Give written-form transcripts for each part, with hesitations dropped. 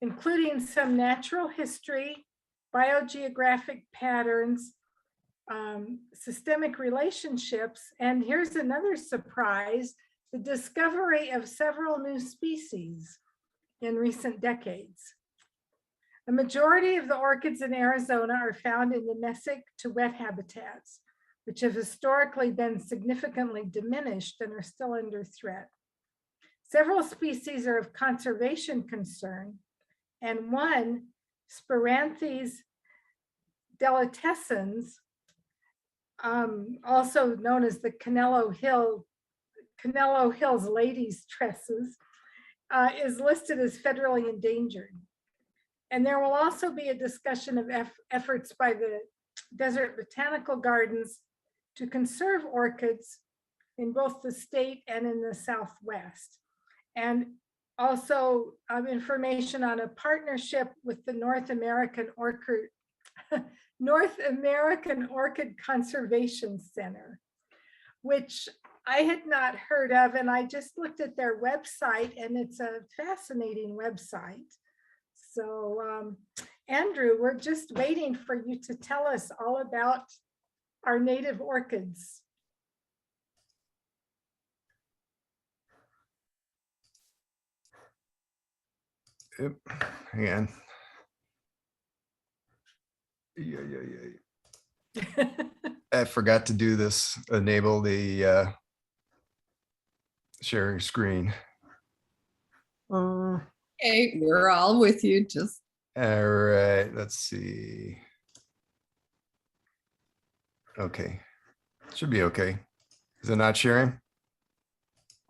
including some natural history, biogeographic patterns, systemic relationships, and here's another surprise, the discovery of several new species in recent decades. The majority of the orchids in Arizona are found in the mesic to wet habitats, which have historically been significantly diminished and are still under threat. Several species are of conservation concern, and one, Spiranthes delatescens, also known as the Canelo Hills ladies' tresses, is listed as federally endangered. And there will also be a discussion of efforts by the Desert Botanical Gardens to conserve orchids in both the state and in the Southwest. And also information on a partnership with the North American Orchid Conservation Center, which I had not heard of, and I just looked at their website, and it's a fascinating website. So Andrew, we're just waiting for you to tell us all about our native orchids. Yep. Hang on. I forgot to do this, enable the sharing screen. Okay, we're all with you. Just All right, let's see. Okay, should be okay. Is it not sharing?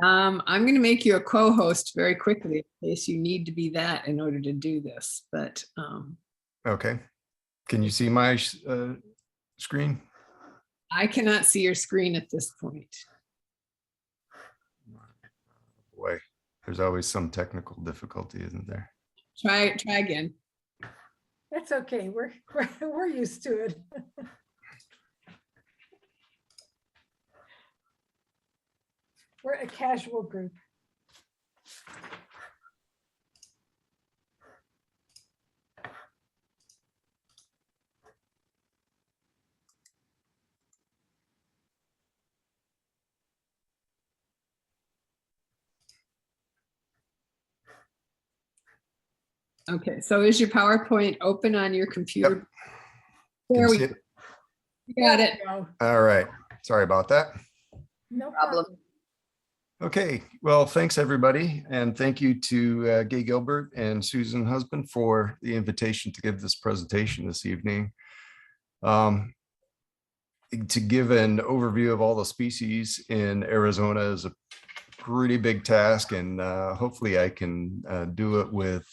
I'm going to make you a co-host very quickly in case you need to be that in order to do this. But Okay, can you see my screen? I cannot see your screen at this point. Boy, there's always some technical difficulty, isn't there? Try again. That's okay. We're used to it. We're a casual group. Okay, so is your PowerPoint open on your computer? Yep. There we go. got it. All right, sorry about that. No problem. Okay, well, thanks everybody. And thank you to Gay Gilbert and Susan Husband for the invitation to give this presentation this evening. To give an overview of all the species in Arizona is a pretty big task, and hopefully I can do it with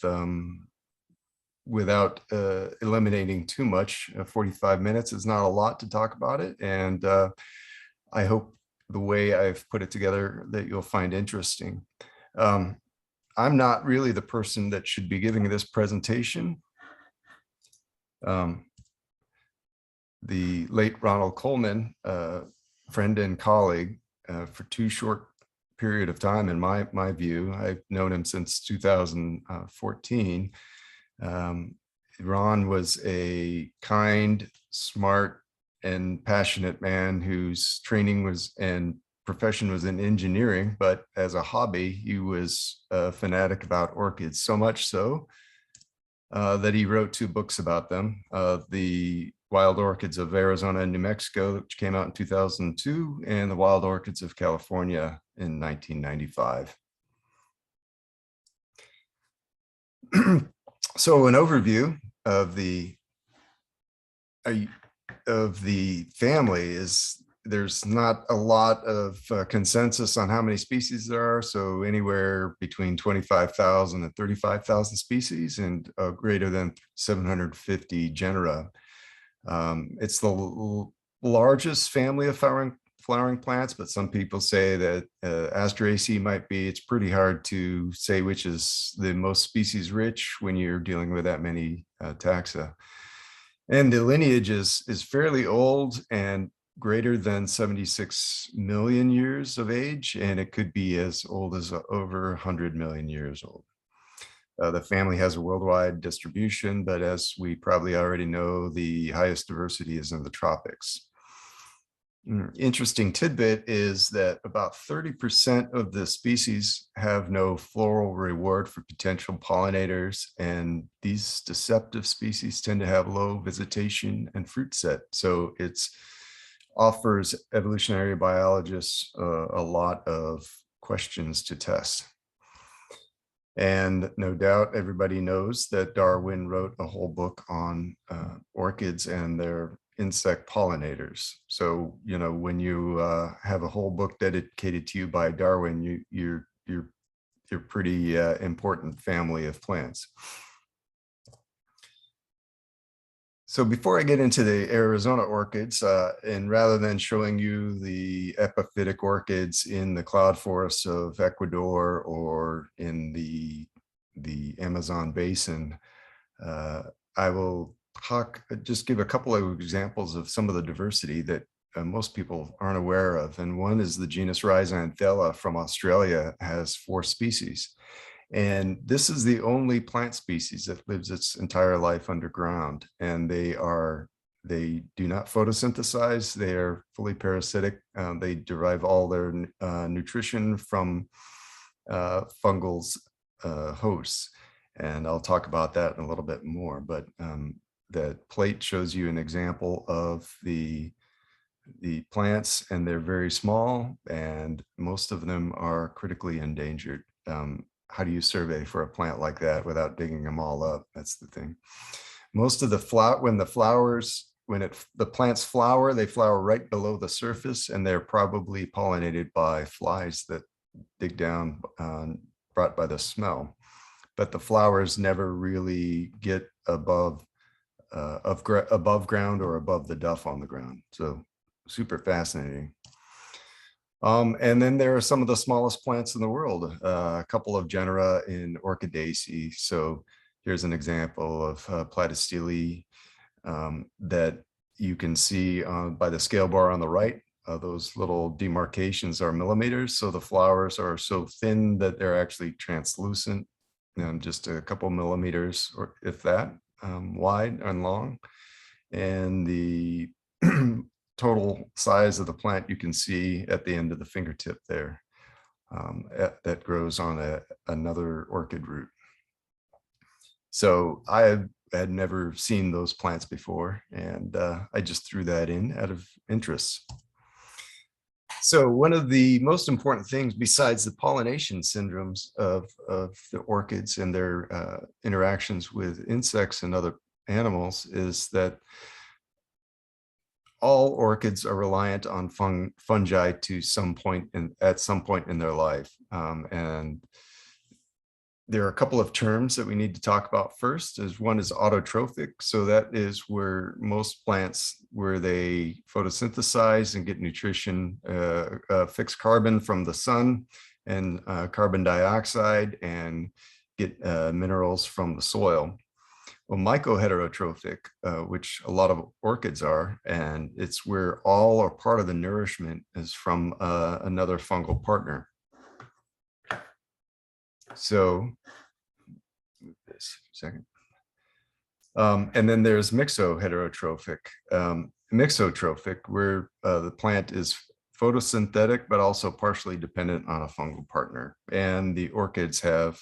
without eliminating too much. 45 minutes is not a lot to talk about it, and I hope the way I've put it together that you'll find interesting. I'm not really the person that should be giving this presentation. The late Ronald Coleman, friend and colleague for too short period of time, in my view. I've known him since 2014. Ron was a kind, smart, and passionate man whose training was and profession was in engineering, but as a hobby, he was a fanatic about orchids, so much so that he wrote 2 books about them. The Wild Orchids of Arizona and New Mexico, which came out in 2002, and The Wild Orchids of California in 1995. So an overview of the family is there's not a lot of consensus on how many species there are. So anywhere between 25,000 and 35,000 species, and greater than 750 genera. It's the largest family of flowering plants, but some people say that Asteraceae might be. It's pretty hard to say which is the most species rich when you're dealing with that many taxa. And the lineage is fairly old and greater than 76 million years of age, and it could be as old as over 100 million years old. The family has a worldwide distribution, but as we probably already know, the highest diversity is in the tropics. Interesting tidbit is that about 30% of the species have no floral reward for potential pollinators, and these deceptive species tend to have low visitation and fruit set. So it's offers evolutionary biologists a lot of questions to test. And no doubt everybody knows that Darwin wrote a whole book on orchids and their insect pollinators. So, you know, when you have a whole book dedicated to you by Darwin, you're pretty important family of plants. So before I get into the Arizona orchids, and rather than showing you the epiphytic orchids in the cloud forests of Ecuador or in the Amazon basin, I will just give a couple of examples of some of the diversity that most people aren't aware of. And one is the genus Rhizanthella from Australia has 4 species. And this is the only plant species that lives its entire life underground. And they do not photosynthesize. They are fully parasitic. They derive all their nutrition from fungal hosts. And I'll talk about that in a little bit more. But that plate shows you an example of the plants, and they're very small, and most of them are critically endangered. How do you survey for a plant like that without digging them all up? That's the thing. Most of the when the plants flower, they flower right below the surface, and they're probably pollinated by flies that dig down, brought by the smell. But the flowers never really get above ground or above the duff on the ground. So super fascinating. And then there are some of the smallest plants in the world, a couple of genera in Orchidaceae. So here's an example of Platystele that you can see by the scale bar on the right. Those little demarcations are millimeters. So the flowers are so thin that they're actually translucent, just a couple millimeters, or if that, wide and long. And the total size of the plant you can see at the end of the fingertip there, that grows on another orchid root. So I had never seen those plants before, and I just threw that in out of interest. So one of the most important things besides the pollination syndromes of the orchids and their interactions with insects and other animals is that all orchids are reliant on fungi at some point in their life. And there are a couple of terms that we need to talk about first. One is autotrophic. So that is where most plants, where they photosynthesize and get nutrition, fix carbon from the sun and carbon dioxide, and get minerals from the soil. Well, mycoheterotrophic, which a lot of orchids are, and it's where all or part of the nourishment is from another fungal partner. So, this second. And then there's mixoheterotrophic. Mixotrophic, where the plant is photosynthetic, but also partially dependent on a fungal partner. And the orchids have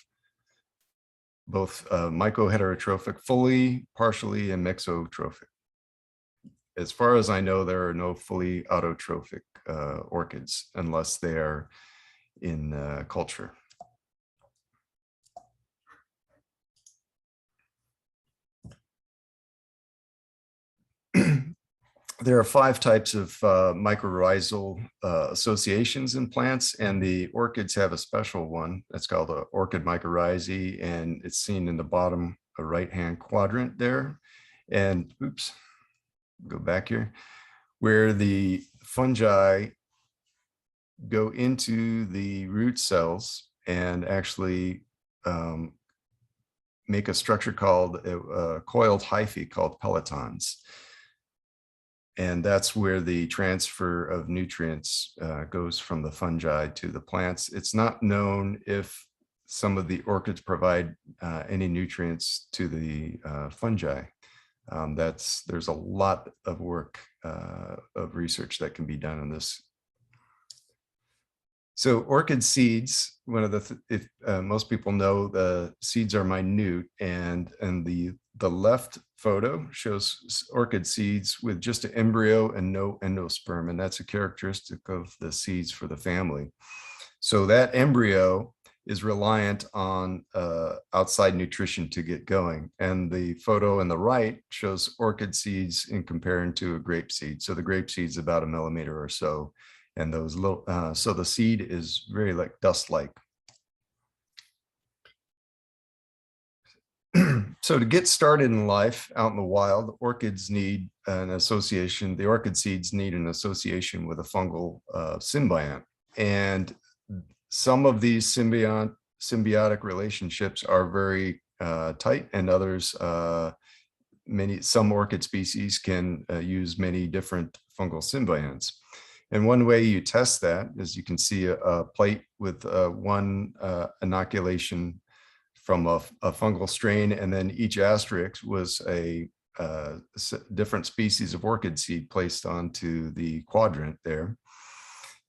both mycoheterotrophic fully, partially, and mixotrophic. As far as I know, there are no fully autotrophic orchids unless they are in culture. There are 5 types of mycorrhizal associations in plants, and the orchids have a special one that's called the orchid mycorrhizae, and it's seen in the bottom right-hand quadrant there. And oops, go back here, where the fungi go into the root cells and actually make a structure called a coiled hyphae called pelotons. And that's where the transfer of nutrients goes from the fungi to the plants. It's not known if some of the orchids provide any nutrients to the fungi. There's a lot of work of research that can be done on this. So orchid seeds, one of if most people know, the seeds are minute, and the left photo shows orchid seeds with just an embryo and no endosperm, and that's a characteristic of the seeds for the family. So that embryo is reliant on outside nutrition to get going. And the photo on the right shows orchid seeds in comparing to a grape seed. So the grape seed's about 1 millimeter or so. And those little, so the seed is very like dust-like. So to get started in life out in the wild, orchids need an association. The orchid seeds need an association with a fungal symbiont. And some of these symbiotic relationships are very tight, and others, some orchid species can use many different fungal symbionts. And one way you test that is you can see a plate with one inoculation from a fungal strain, and then each asterisk was a different species of orchid seed placed onto the quadrant there.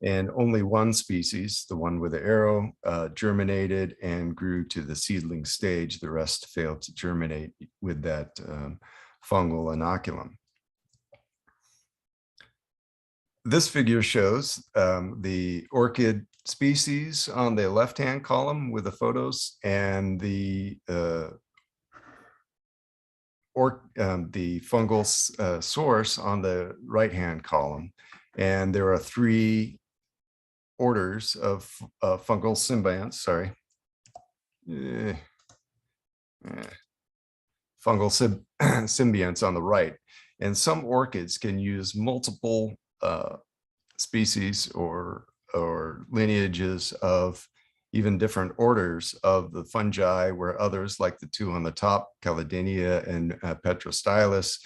And only one species, the one with the arrow, germinated and grew to the seedling stage. The rest failed to germinate with that fungal inoculum. This figure shows the orchid species on the left-hand column with the photos, and the fungal source on the right-hand column. And there are 3 orders of fungal symbionts, fungal symbionts on the right. And some orchids can use multiple species or lineages of even different orders of the fungi, where others, like the 2 on the top, Caladinia and Petrostylus,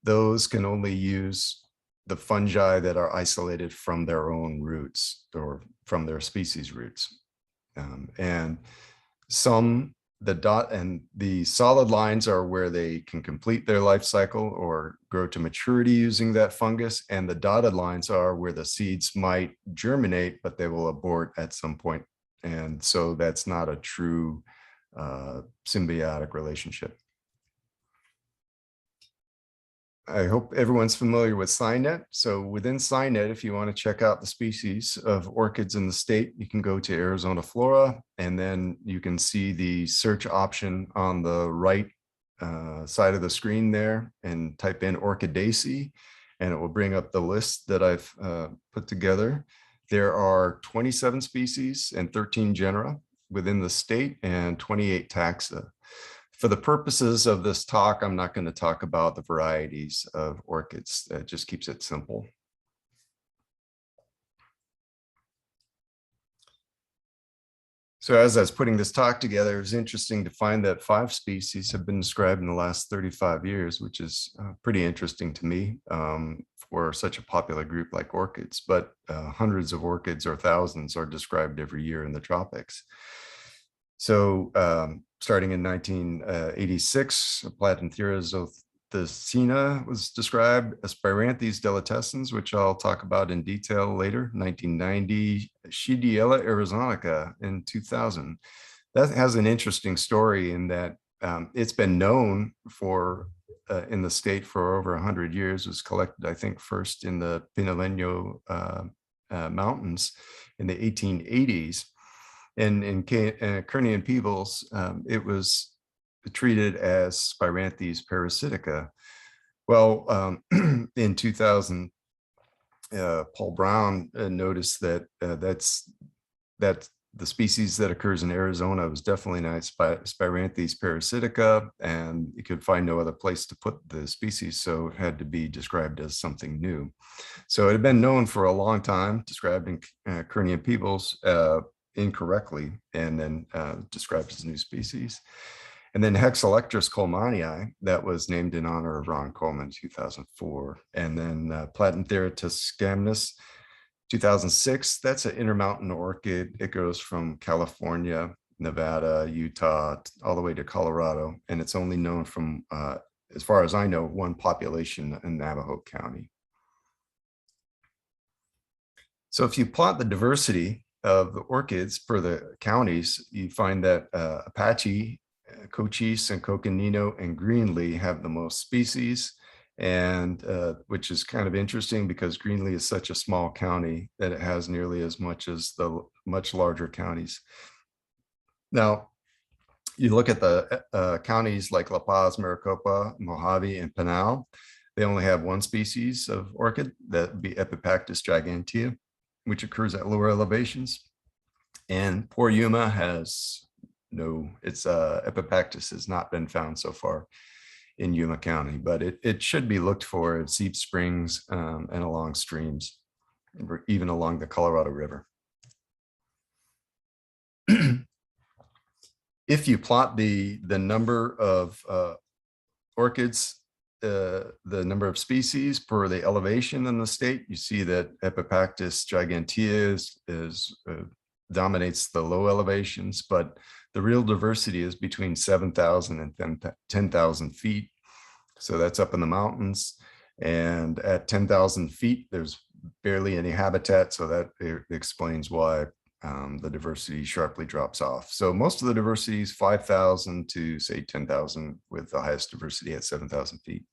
those can only use the fungi that are isolated from their own roots or from their species roots. And the solid lines are where they can complete their life cycle or grow to maturity using that fungus. And the dotted lines are where the seeds might germinate, but they will abort at some point. And so that's not a true symbiotic relationship. I hope everyone's familiar with SciNet. So within SciNet, if you want to check out the species of orchids in the state, you can go to Arizona Flora, and then you can see the search option on the right side of the screen there, and type in Orchidaceae, and it will bring up the list that I've put together. There are 27 species and 13 genera within the state, and 28 taxa. For the purposes of this talk, I'm not going to talk about the varieties of orchids. That just keeps it simple. So as I was putting this talk together, it was interesting to find that 5 species have been described in the last 35 years, which is pretty interesting to me for such a popular group like orchids. But hundreds of orchids or thousands are described every year in the tropics. So starting in 1986, Platanthera zothecina was described, Aspiranthes delatescens, which I'll talk about in detail later, 1990, Shigella arizonica in 2000. That has an interesting story in that it's been known for in the state for over 100 years. It was collected, I think, first in the Pinaleño mountains in the 1880s. And in Kearney and Peebles, it was treated as Spiranthes parasitica. Well, in 2000, Paul Brown noticed that that the species that occurs in Arizona was definitely not Spiranthes parasitica, and he could find no other place to put the species, so it had to be described as something new. So it had been known for a long time, described in Kearney and Peebles incorrectly, and then described as a new species. And then Hexalectris colemanii, that was named in honor of Ron Coleman in 2004. And then Platanthera toscanus, 2006, that's an intermountain orchid. It goes from California Nevada, Utah, all the way to Colorado. And it's only known from, as far as I know, one population in Navajo County. So if you plot the diversity of the orchids per the counties, you find that Apache, Cochise, and Coconino and Greenlee have the most species, and which is kind of interesting because Greenlee is such a small county that it has nearly as much as the much larger counties. Now, you look at the counties like La Paz, Maricopa, Mojave, and Pinal, they only have one species of orchid, that would be Epipactis gigantea, which occurs at lower elevations. And poor Yuma has no, its Epipactis has not been found so far in Yuma County, but it should be looked for at Seep Springs and along streams, even along the Colorado River. If you plot the number of orchids, the number of species per the elevation in the state, you see that Epipactis gigantea dominates the low elevations, but the real diversity is between 7,000 and 10,000 feet. So that's up in the mountains. And at 10,000 feet, there's barely any habitat. So that explains why the diversity sharply drops off. So most of the diversity is 5,000 to say 10,000, with the highest diversity at 7,000 feet.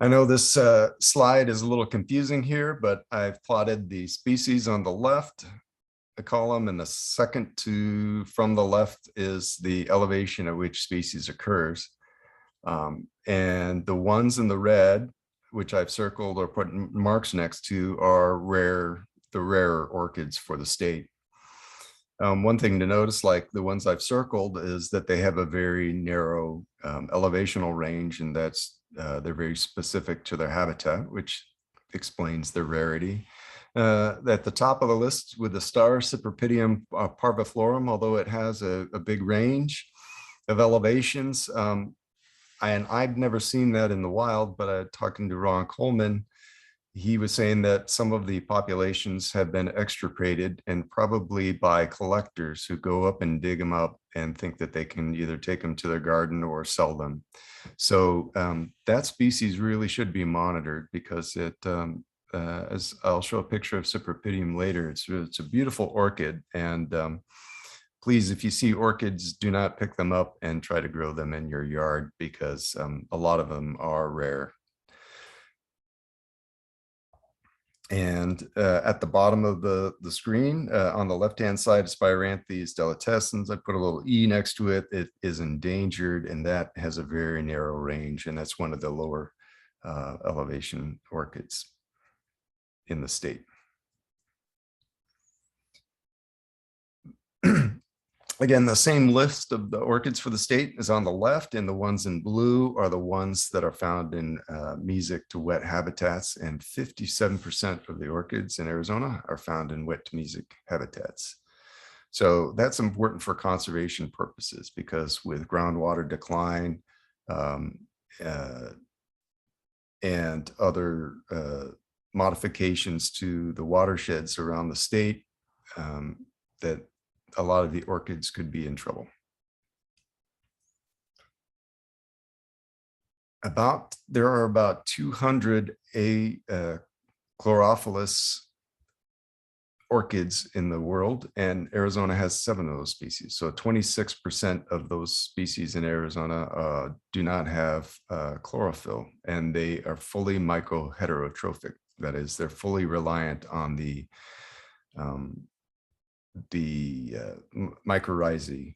I know this slide is a little confusing here, but I've plotted the species on the left, the column, and the second from the left is the elevation at which species occurs. And the ones in the red, which I've circled or put marks next to, are the rarer orchids for the state. One thing to notice, like the ones I've circled, is that they have a very narrow elevational range, and that's they're very specific to their habitat, which explains their rarity. At the top of the list with the star, Cypripedium parviflorum, although it has a big range of elevations, and I've never seen that in the wild, but talking to Ron Coleman, he was saying that some of the populations have been extirpated, and probably by collectors who go up and dig them up and think that they can either take them to their garden or sell them. So that species really should be monitored, because it, as I'll show a picture of Cypripedium later, it's a beautiful orchid. And please, if you see orchids, do not pick them up and try to grow them in your yard, because a lot of them are rare. And at the bottom of the screen, on the left-hand side, Spiranthes delicescens, I put a little E next to it. It is endangered, and that has a very narrow range, and that's one of the lower elevation orchids in the state. Again, the same list of the orchids for the state is on the left, and the ones in blue are the ones that are found in mesic to wet habitats, and 57% of the orchids in Arizona are found in wet to mesic habitats. So that's important for conservation purposes, because with groundwater decline and other modifications to the watersheds around the state, that a lot of the orchids could be in trouble. There are about 200 chlorophyllus orchids in the world, and Arizona has 7 of those species. So 26% of those species in Arizona do not have chlorophyll, and they are fully mycoheterotrophic. That is, they're fully reliant on the mycorrhizae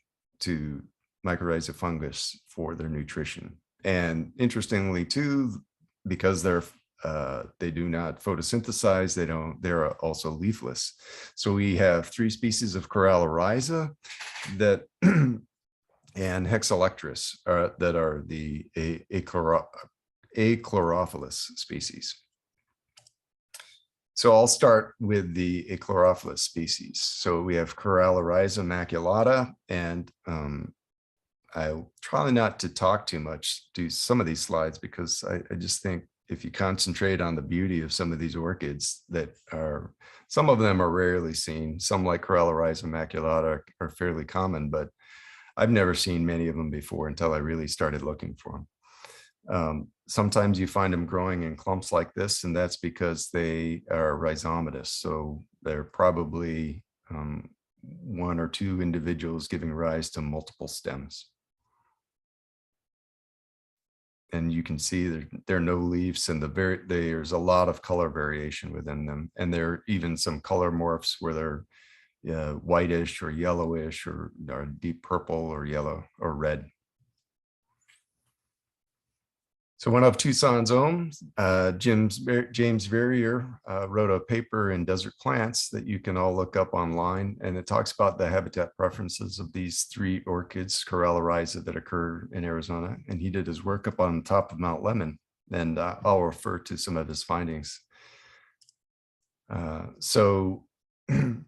fungus for their nutrition. And interestingly too, because they do not photosynthesize, they're also leafless. So we have 3 species of Corallarhiza that and Hexalectris that are the achlorophyllus species. So I'll start with the achlorophyllus species. So we have Corallarhiza maculata, and I'll try not to talk too much to some of these slides, because I just think if you concentrate on the beauty of some of these orchids that are Some of them are rarely seen. Some like Corella rhiza maculata are fairly common, but I've never seen many of them before until I really started looking for them. Sometimes you find them growing in clumps like this, and that's because they are rhizomatous. So they're probably one or two individuals giving rise to multiple stems. And you can see there are no leaves, and there's a lot of color variation within them. And there are even some color morphs where they're whitish or yellowish or deep purple or yellow or red. So one of Tucson's own, James Verrier, wrote a paper in Desert Plants that you can all look up online, and it talks about the habitat preferences of these 3 orchids, Corella rhiza, that occur in Arizona. And he did his work up on top of Mount Lemmon, and I'll refer to some of his findings. So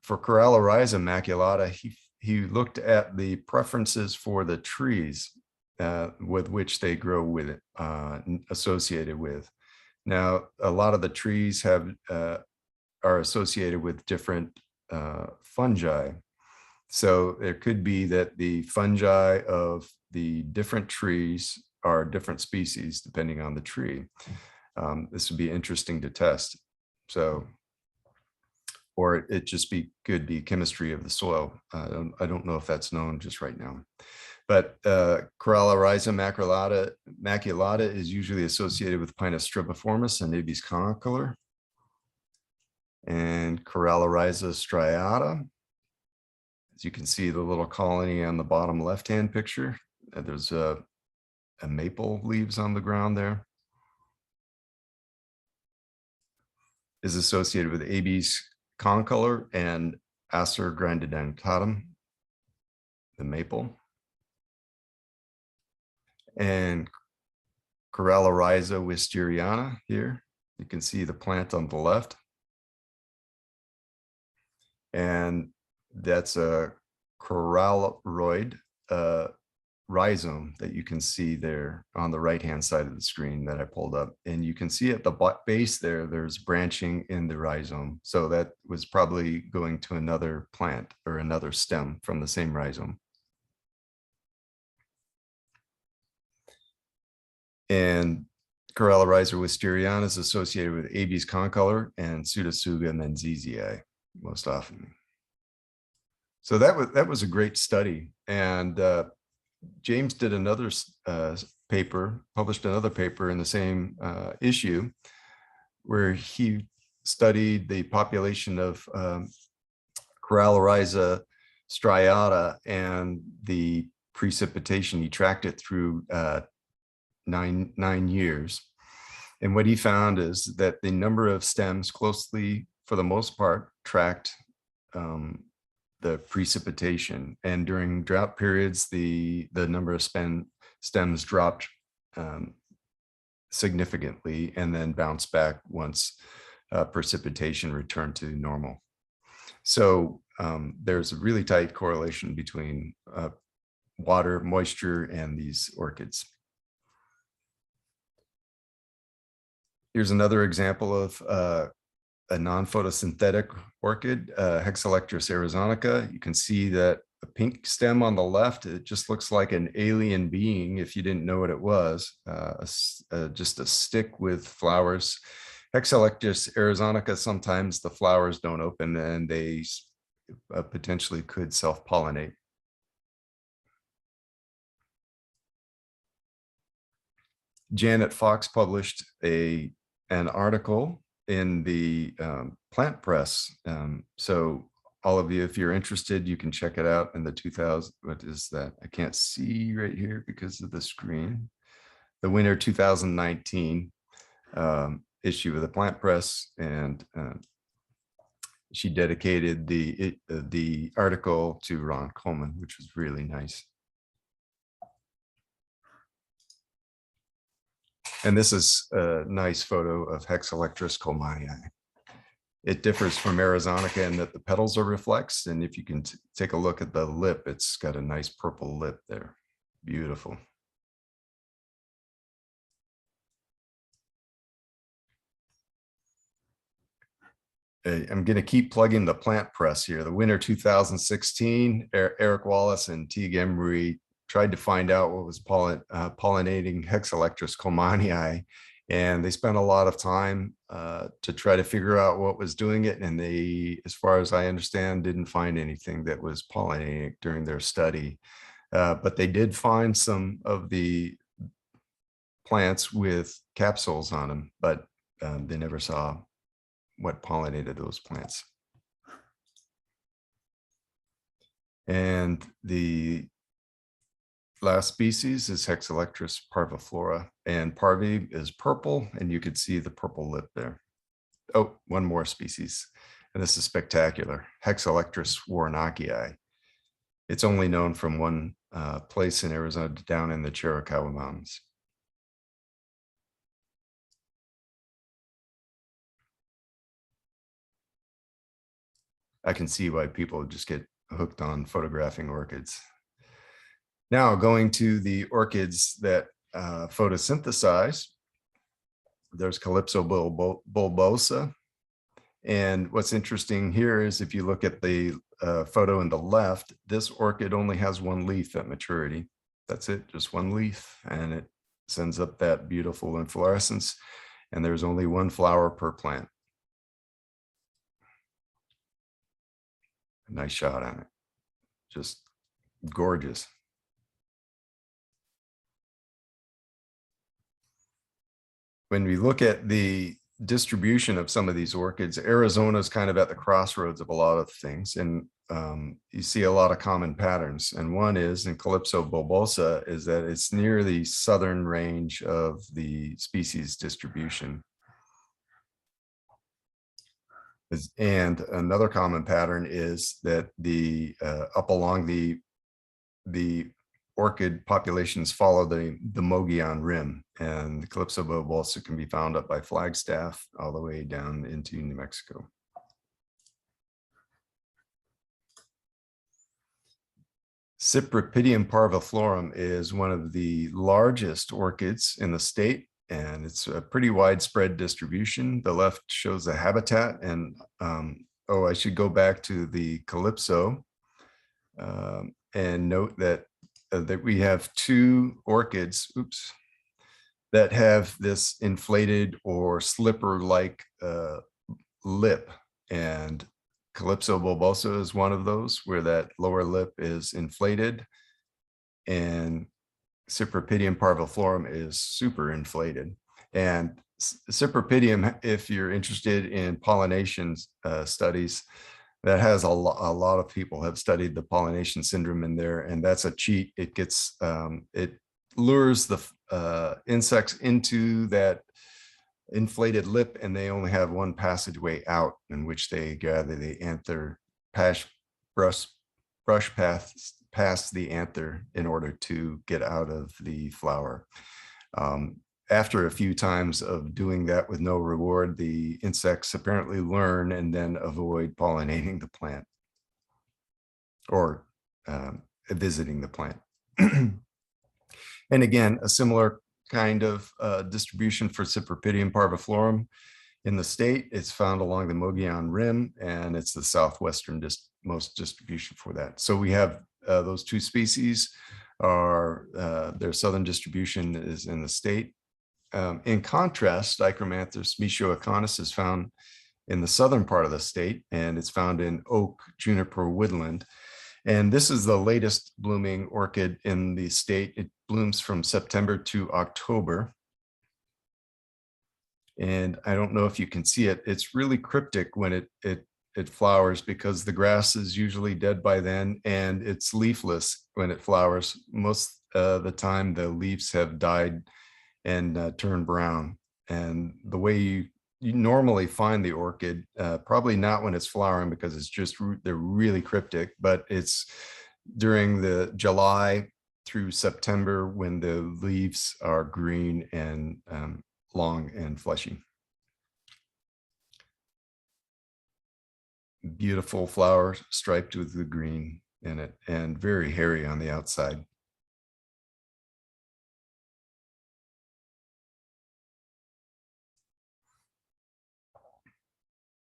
for Corella rhiza maculata, he looked at the preferences for the trees with which they grow with it, associated with. Now, a lot of the trees are associated with different fungi. So it could be that the fungi of the different trees are different species depending on the tree. This would be interesting to test. So, or it just could be chemistry of the soil. I don't know if that's known just right now. But Corella rhiza maculata is usually associated with Pinus stribiformis and Abies concolor. And Corella rhiza striata, as you can see the little colony on the bottom left-hand picture, there's a maple leaves on the ground there, is associated with Abies concolor and Acer grandidentatum, the maple. And Corella rhiza wisteriana here. You can see the plant on the left. And that's a coralloid rhizome that you can see there on the right-hand side of the screen that I pulled up. And you can see at the base there's branching in the rhizome. So that was probably going to another plant or another stem from the same rhizome. And Corella rhiza wisteriana is associated with Abies concolor and Pseudotsuga menziesii most often. So that was a great study. And James did another published another paper in the same issue, where he studied the population of Corella rhiza striata and the precipitation. He tracked it through 9 years. And what he found is that the number of stems closely, for the most part, tracked the precipitation. And during drought periods, the number of stems dropped significantly and then bounced back once precipitation returned to normal. So there's a really tight correlation between water, moisture, and these orchids. Here's another example of a non-photosynthetic orchid, Hexalectris arizonica. You can see that the pink stem on the left, it just looks like an alien being if you didn't know what it was, just a stick with flowers. Hexalectris arizonica, sometimes the flowers don't open and they potentially could self-pollinate. Janet Fox published an article in the plant press. So all of you, if you're interested, you can check it out in the 2000, what is that? I can't see right here because of the screen. The winter 2019 issue of the plant press. And she dedicated the article to Ron Coleman, which was really nice. And this is a nice photo of Hexalectris colmanii. It differs from Arizonica in that the petals are reflex. And if you can take a look at the lip, it's got a nice purple lip there. Beautiful. I'm going to keep plugging the plant press here. The winter 2016, Eric Wallace and Teague Emery tried to find out what was pollinating Hexalectris colmanii, and they spent a lot of time to try to figure out what was doing it. And they, as far as I understand, didn't find anything that was pollinating it during their study. But they did find some of the plants with capsules on them, but they never saw what pollinated those plants. And the last species is Hexalectris parviflora, and parvi is purple, and you could see the purple lip there. Oh, one more species, and this is spectacular, Hexalectris warnockii. It's only known from one place in Arizona, down in the Chiricahua Mountains. I can see why people just get hooked on photographing orchids. Now going to the orchids that photosynthesize, there's Calypso bulbosa. And what's interesting here is if you look at the photo in the left, this orchid only has one leaf at maturity. That's it, just one leaf, and it sends up that beautiful inflorescence. And there's only one flower per plant. Nice shot on it, just gorgeous. When we look at the distribution of some of these orchids, Arizona is kind of at the crossroads of a lot of things, and you see a lot of common patterns. And one is in Calypso bulbosa is that it's near the southern range of the species distribution. And another common pattern is that the up along the orchid populations follow the Mogollon rim, and the Calypso bulbosa can be found up by Flagstaff all the way down into New Mexico. Cypripedium parviflorum is one of the largest orchids in the state, and it's a pretty widespread distribution. The left shows the habitat, and oh, I should go back to the Calypso and note that we have two orchids, oops, that have this inflated or slipper-like lip, and Calypso bulbosa is one of those where that lower lip is inflated, and Cypripedium parviflorum is super inflated. And Cypripedium, if you're interested in pollination studies, that has a lot of people have studied the pollination syndrome in there, and that's a cheat. It gets it lures the insects into that inflated lip, and they only have one passageway out in which they gather the anther, brush past the anther in order to get out of the flower. After a few times of doing that with no reward, the insects apparently learn and then avoid pollinating the plant or visiting the plant. And again, a similar kind of distribution for Cypripedium parviflorum in the state. It's found along the Mogollon rim, and it's the southwestern most distribution for that. So we have those two species are their southern distribution is in the state. In contrast, Dichromanthus meschioiconus is found in the southern part of the state, and it's found in oak, juniper, woodland. And this is the latest blooming orchid in the state. It blooms from September to October. And I don't know if you can see it. It's really cryptic when it flowers, because the grass is usually dead by then, and it's leafless when it flowers. Most of the time, the leaves have died and turned brown. And the way you normally find the orchid, probably not when it's flowering, because it's just, they're really cryptic, but it's during the July through September when the leaves are green and long and fleshy. Beautiful flower striped with the green in it, and very hairy on the outside.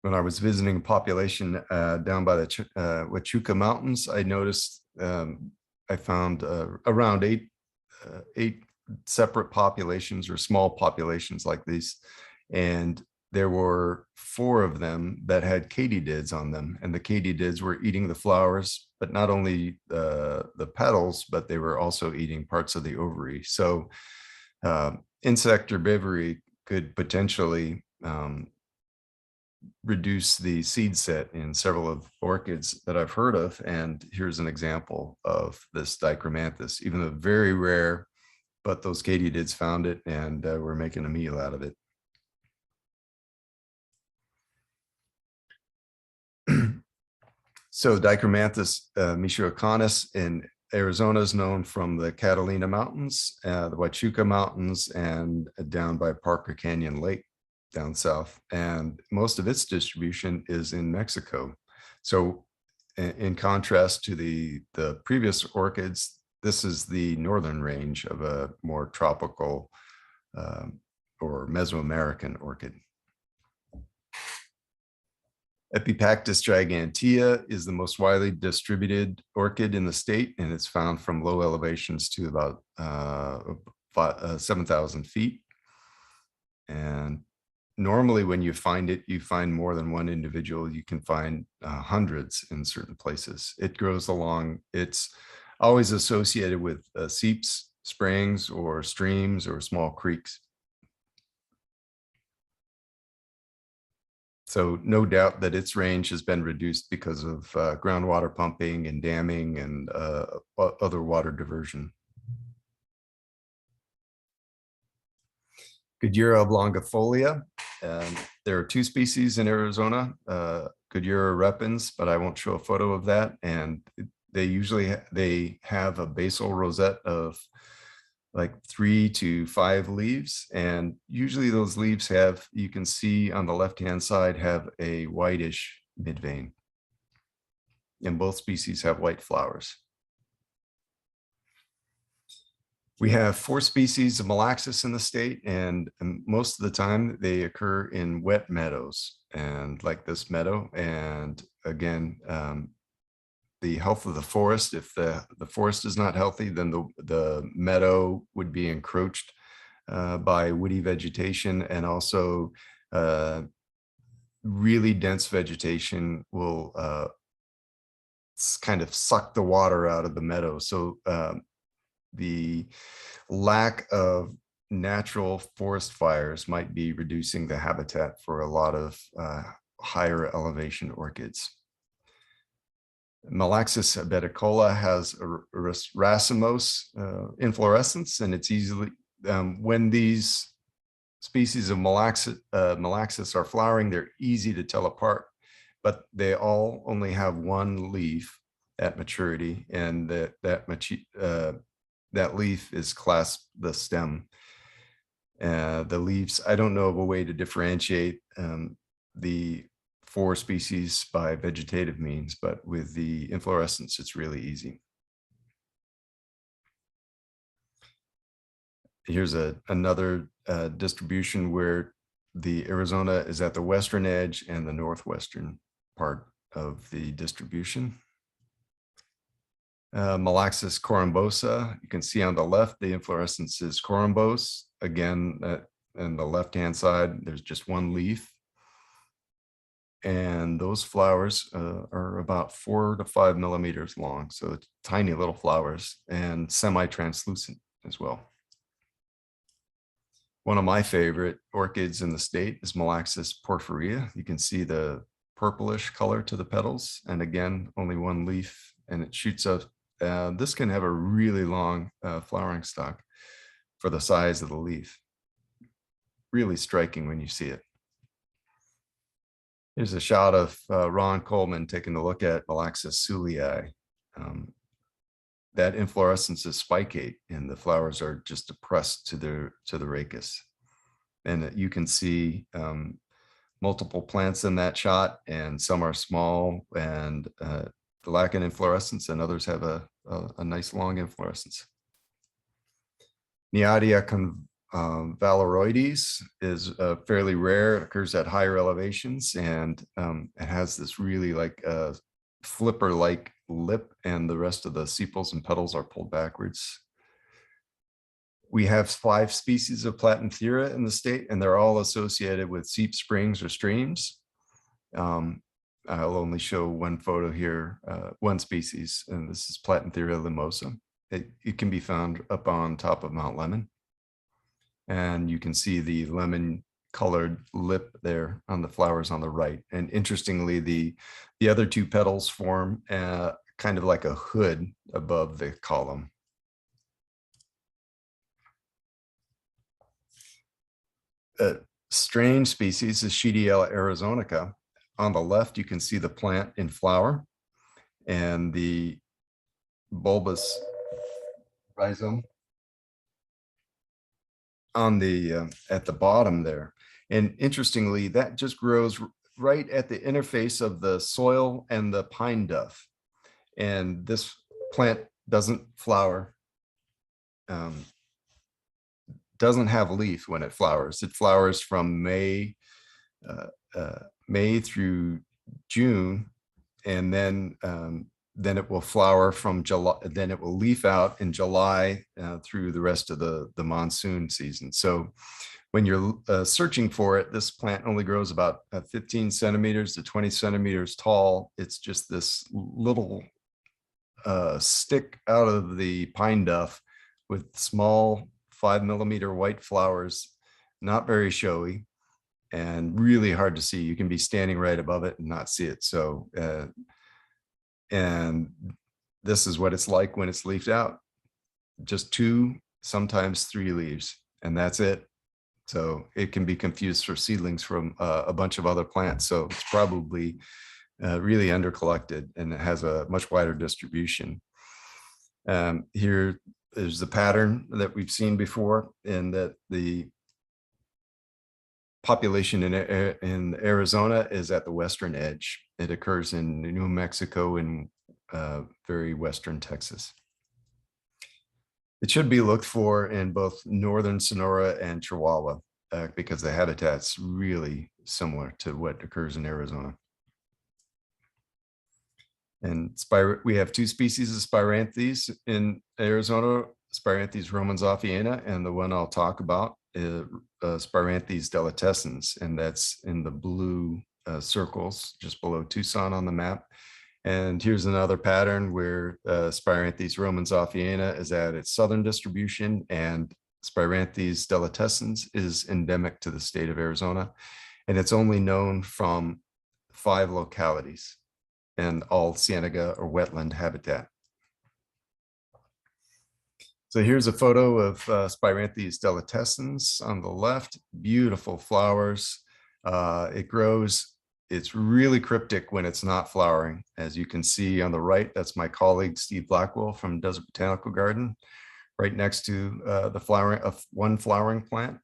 when I was visiting a population down by the Huachuca Mountains, I noticed I found around eight separate populations or small populations like these. And there were 4 of them that had katydids on them, and the katydids were eating the flowers, but not only the petals, but they were also eating parts of the ovary. So insect herbivory could potentially reduce the seed set in several of orchids that I've heard of. And here's an example of this dichromanthus, even though very rare, but those katydids found it and we're making a meal out of it. So dichromanthus michoacanus in Arizona is known from the Catalina Mountains, the Huachuca Mountains, and down by Parker Canyon Lake down south. And most of its distribution is in Mexico. So in contrast to the previous orchids, this is the northern range of a more tropical or Mesoamerican orchid. Epipactis gigantea is the most widely distributed orchid in the state, and it's found from low elevations to about 7,000 feet. And normally when you find it, you find more than one individual. You can find hundreds in certain places. It grows along, it's always associated with seeps, springs, or streams, or small creeks. So no doubt that its range has been reduced because of groundwater pumping and damming and other water diversion. Goodyear oblongifolia. There are 2 species in Arizona, Goodyear repens, but I won't show a photo of that. And they have a basal rosette of like 3 to 5 leaves. And usually those leaves have, you can see on the left-hand side, have a whitish midvein. And both species have white flowers. We have 4 species of Malaxis in the state, and most of the time they occur in wet meadows, and like this meadow. And again, the health of the forest, if the forest is not healthy, then the meadow would be encroached by woody vegetation, and also really dense vegetation will kind of suck the water out of the meadow. So the lack of natural forest fires might be reducing the habitat for a lot of higher elevation orchids. Malaxis abeticola has a racemose inflorescence, and it's easily, when these species of Malaxis are flowering, they're easy to tell apart, but they all only have 1 leaf at maturity, and that leaf is clasped the stem. The leaves, I don't know of a way to differentiate the 4 species by vegetative means, but with the inflorescence, it's really easy. Here's another distribution where the Arizona is at the western edge and the northwestern part of the distribution. Malaxis corymbosa, you can see on the left, the inflorescence is corymbose. Again, on the left-hand side, there's just 1 leaf. And those flowers are about 4 to 5 millimeters long. So it's tiny little flowers and semi-translucent as well. One of my favorite orchids in the state is Malaxis porphyria. You can see the purplish color to the petals. And again, only 1 leaf, and it shoots up. This can have a really long flowering stalk for the size of the leaf. Really striking when you see it. Here's a shot of Ron Coleman taking a look at Malaxis sulei. That inflorescence is spicate, and the flowers are just depressed to the rachis. And you can see multiple plants in that shot, and some are small and lack an inflorescence, and others have a nice long inflorescence. Neadia Valoroides is fairly rare. It occurs at higher elevations, and it has this really like flipper-like lip, and the rest of the sepals and petals are pulled backwards. We have 5 species of Platanthera in the state, and they're all associated with seep springs or streams. I'll only show one photo here, one species, and this is Platanthera limosa. It can be found up on top of Mount Lemon. And you can see the lemon colored lip there on the flowers on the right. And interestingly, the other 2 petals form kind of like a hood above the column. A strange species is Shediella arizonica. On the left, you can see the plant in flower and the bulbous rhizome on the at the bottom there. And interestingly, that just grows right at the interface of the soil and the pine duff. And this plant doesn't flower, doesn't have leaf when it flowers. It flowers from May through June, and then it will flower from July, then it will leaf out in July through the rest of the monsoon season. So when you're searching for it, this plant only grows about 15 centimeters to 20 centimeters tall. It's just this little stick out of the pine duff with small 5-millimeter white flowers, not very showy and really hard to see. You can be standing right above it and not see it. So, and this is what it's like when it's leafed out. Just 2, sometimes 3 leaves, and that's it. So it can be confused for seedlings from a bunch of other plants. So it's probably really undercollected, and it has a much wider distribution. Here is the pattern that we've seen before, and that the population in Arizona is at the western edge. It occurs in New Mexico and very western Texas. It should be looked for in both northern Sonora and Chihuahua because the habitat's really similar to what occurs in Arizona. And we have 2 species of Spiranthes in Arizona, Spiranthes romanzophiana, and the one I'll talk about is Spiranthes delatescens, and that's in the blue circles just below Tucson on the map. And here's another pattern where Spiranthes romanzophiana is at its southern distribution, and Spiranthes delatescens is endemic to the state of Arizona, and it's only known from 5 localities and all cienega or wetland habitat. So here's a photo of Spiranthes delatescens on the left. Beautiful flowers. It grows. It's really cryptic when it's not flowering. As you can see on the right, that's my colleague Steve Blackwell from Desert Botanical Garden, right next to the flowering of one flowering plant.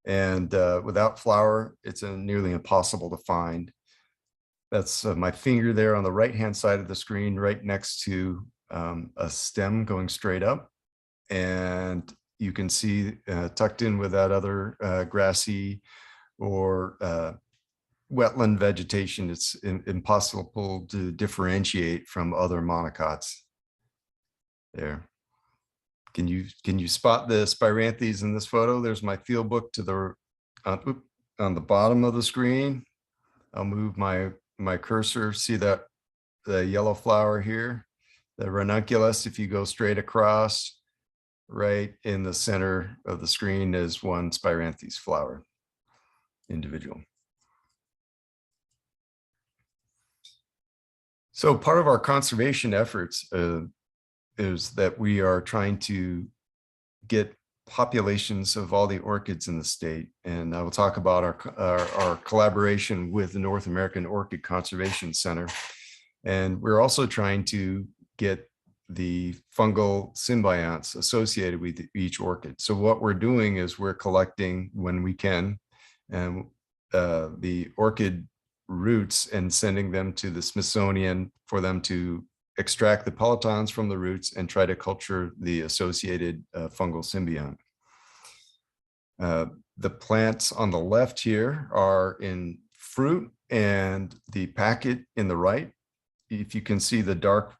And without flower, it's nearly impossible to find. That's my finger there on the right-hand side of the screen, right next to a stem going straight up. And you can see tucked in with that other grassy or wetland vegetation, it's impossible to differentiate from other monocots there. Can you spot the Spiranthes in this photo? There's my field book to the on the bottom of the screen. I'll move my cursor. See that the yellow flower here, the ranunculus. If you go straight across, right in the center of the screen is one Spiranthes flower individual. So part of our conservation efforts is that we are trying to get populations of all the orchids in the state. And I will talk about our collaboration with the North American Orchid Conservation Center. And we're also trying to get the fungal symbionts associated with each orchid. So what we're doing is we're collecting when we can, and the orchid roots and sending them to the Smithsonian for them to extract the pelotons from the roots and try to culture the associated fungal symbiont. The plants on the left here are in fruit, and the packet in the right, if you can see the dark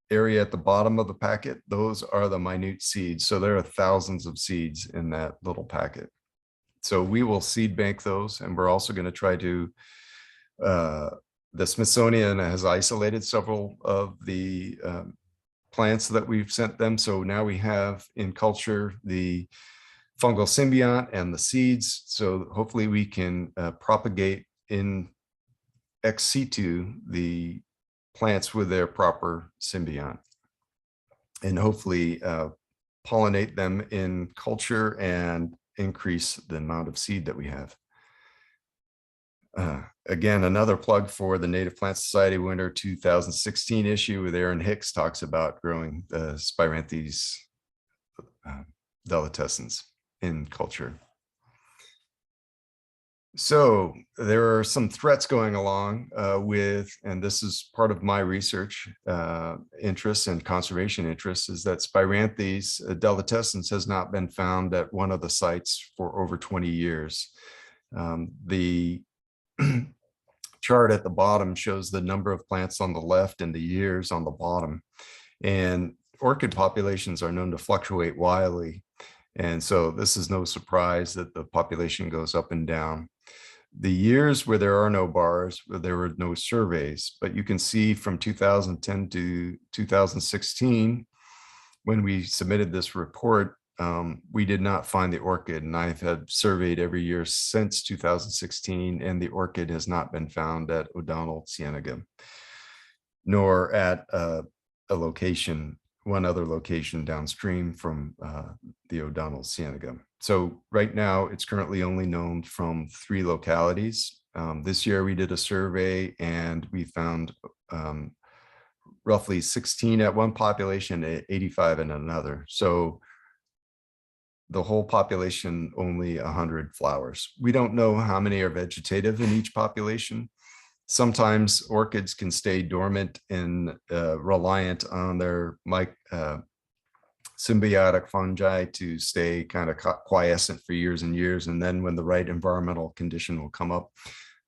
area at the bottom of the packet, those are the minute seeds. So there are thousands of seeds in that little packet. So we will seed bank those, and we're also going to try to, the Smithsonian has isolated several of the plants that we've sent them. So now we have in culture the fungal symbiont and the seeds. So hopefully we can propagate in ex situ the plants with their proper symbiont, and hopefully pollinate them in culture and increase the amount of seed that we have. Again, another plug for the Native Plant Society Winter 2016 issue with Aaron Hicks talks about growing the Spiranthes delicescens in culture. So there are some threats going along with, and this is part of my research interests and conservation interests, is that Spiranthes delicescens has not been found at one of the sites for over 20 years. The chart at the bottom shows the number of plants on the left and the years on the bottom. And orchid populations are known to fluctuate wildly. And so this is no surprise that the population goes up and down. The years where there are no bars, where there were no surveys, but you can see from 2010 to 2016, when we submitted this report, we did not find the orchid, and I've had surveyed every year since 2016, and the orchid has not been found at O'Donnell Cienega, nor at a location, one other location downstream from the O'Donnell Cienega. So right now it's currently only known from 3 localities. This year we did a survey and we found roughly 16 at one population, 85 in another. So the whole population, only 100 flowers. We don't know how many are vegetative in each population. Sometimes orchids can stay dormant and reliant on their symbiotic fungi to stay kind of quiescent for years and years. And then when the right environmental condition will come up,